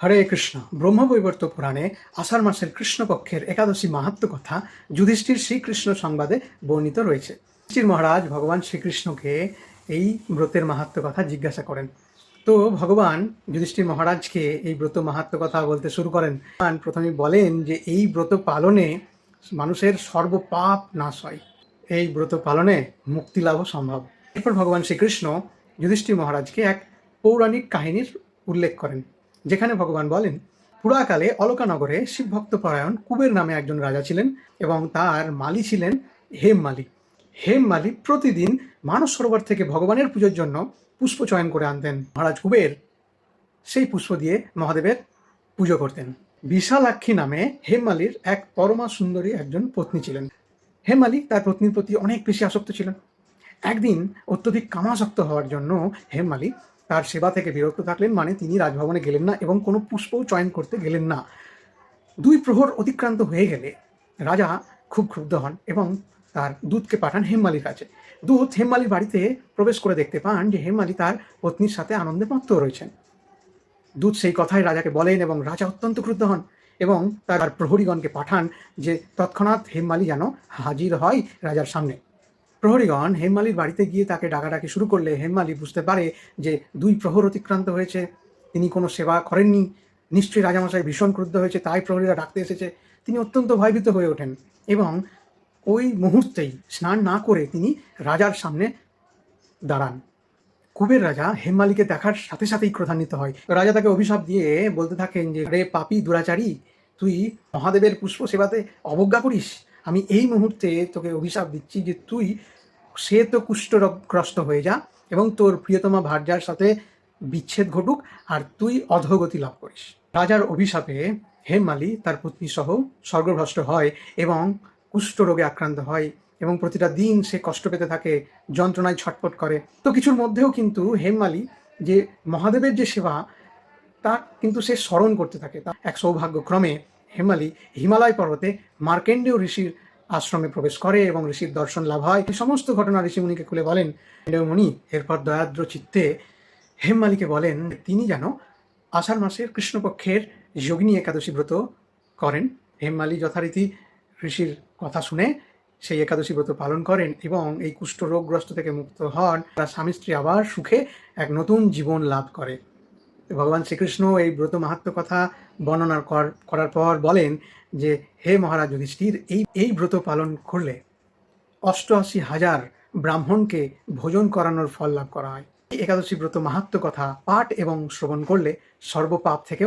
হরে কৃষ্ণ। ব্রহ্মবৈবর্ত পুরাণে আষাঢ় মাসের কৃষ্ণপক্ষের একাদশী মাহাত্ম্য কথা যুধিষ্ঠির শ্রীকৃষ্ণ সংবাদে বর্ণিত রয়েছে। যুধিষ্ঠির মহারাজ ভগবান শ্রীকৃষ্ণকে এই ব্রতের মাহাত্ম্য কথা জিজ্ঞাসা করেন। তো ভগবান যুধিষ্ঠির মহারাজকে এই ব্রত মাহাত্ম্য কথা বলতে শুরু করেন। ভগবান প্রথমে বলেন যে এই ব্রত পালনে মানুষের সর্বপাপ নাশ হয়, এই ব্রত পালনে মুক্তি লাভও সম্ভব। এরপর ভগবান শ্রীকৃষ্ণ যুধিষ্ঠির মহারাজকে এক পৌরাণিক কাহিনীর উল্লেখ করেন, যেখানে ভগবান বলেন, পুরাকালে অলকানগরে শিবভক্তপরায়ণ কুবের নামে একজন রাজা ছিলেন এবং তার মালি ছিলেন হেমমালি। হেমমালি প্রতিদিন মানস সরোবর থেকে ভগবানের পুজোর জন্য পুষ্প চয়ন করে আনতেন। মহারাজ কুবের সেই পুষ্প দিয়ে মহাদেবের পুজো করতেন। বিশালাক্ষী নামে হেমমালির এক পরমা সুন্দরী একজন পত্নী ছিলেন। হেমমালি তার পত্নীর প্রতি অনেক বেশি আসক্ত ছিলেন। একদিন অত্যধিক কামাসক্ত হওয়ার জন্য হেমমালি তার সেবা থেকে বিরক্ত থাকলেন, মানে তিনি রাজভবনে গেলেন না এবং কোনো পুষ্পও চয়ন করতে গেলেন না। 2 প্রহর অতিক্রান্ত হয়ে গেলে রাজা খুব ক্ষুব্ধ হন এবং তার দূতকে পাঠান হেমমালির কাছে। দূত হেমমালির বাড়িতে প্রবেশ করে দেখতে পান যে হেমমালি তার পত্নীর সাথে আনন্দে মত্ত রয়েছেন। দূত সেই কথাই রাজাকে বলেন এবং রাজা অত্যন্ত ক্রুদ্ধ হন এবং তার প্রহরীগণকে পাঠান যে তৎক্ষণাৎ হেমমালি যেন হাজির হয় রাজার সামনে। প্রহরীগণ হেমমালির বাড়িতে গিয়ে তাকে ডাকাডাকি শুরু করলে হেমমালি বুঝতে পারে যে 2 প্রহর অতিক্রান্ত হয়েছে, তিনি কোনো সেবা করেননি। নিশ্চয়ই রাজামশাই ভীষণ ক্রুদ্ধ হয়েছে, তাই প্রহরীরা ডাকতে এসেছে। তিনি অত্যন্ত ভয়ভীত হয়ে ওঠেন এবং ওই মুহূর্তেই স্নান না করে তিনি রাজার সামনে দাঁড়ান। কুবের রাজা হেমমালিকে দেখার সাথে সাথেই ক্রোধান্বিত হয়। রাজা তাকে অভিশাপ দিয়ে বলতে থাকেন যে, রে পাপী দুরাচারী, তুই মহাদেবের পুষ্প সেবাতে অবজ্ঞা করিস। আমি এই মুহূর্তে তোকে অভিশাপ দিচ্ছি যে তুই শ্বেত কুষ্ঠরোগগ্রস্ত হয়ে যা এবং তোর প্রিয়তমা ভার্যার সাথে বিচ্ছেদ ঘটুক আর তুই অধোগতি লাভ করিস। রাজার অভিশাপে হেমমালি তার পত্নী সহ স্বর্গভ্রষ্ট হয় এবং কুষ্ঠরোগে আক্রান্ত হয় এবং প্রতিটা দিন সে কষ্ট পেতে থাকে, যন্ত্রণায় ছটফট করে। তো কিছুর মধ্যেও কিন্তু হেমমালি যে মহাদেবের যে সেবা তা কিন্তু সে স্মরণ করতে থাকে। তা এক সৌভাগ্যক্রমে হেমমালি হিমালয় পর্বতে মার্কেন্ডেয় ঋষির আশ্রমে প্রবেশ করে এবং ঋষির দর্শন লাভ হয়। এই সমস্ত ঘটনা ঋষিমুনিকে খুলে বলেন। মুনি এরপর দয়াদ্র চিত্তে হেমমালিকে বলেন তিনি যেন আষাঢ় মাসের কৃষ্ণপক্ষের যোগিনী একাদশী ব্রত করেন। হেমমালি যথারীতি ঋষির কথা শুনে সেই একাদশী ব্রত পালন করেন এবং এই কুষ্ঠরোগগ্রস্ত থেকে মুক্ত হন। তার স্বামী স্ত্রী আবার সুখে এক নতুন জীবন লাভ করে। ভগবান শ্রীকৃষ্ণ এই ব্রত মাহাত্ম্য কথা বর্ণনা করার পর বলেন যে, হে মহারাজ যুধিষ্ঠির, এই ব্রত পালন করলে 88,000 ব্রাহ্মণকে ভোজন করানোর ফল লাভ করা হয়। এই একাদশী ব্রত মাহাত্ম্য কথা পাঠ এবং শ্রবণ করলে সর্বপাপ থেকে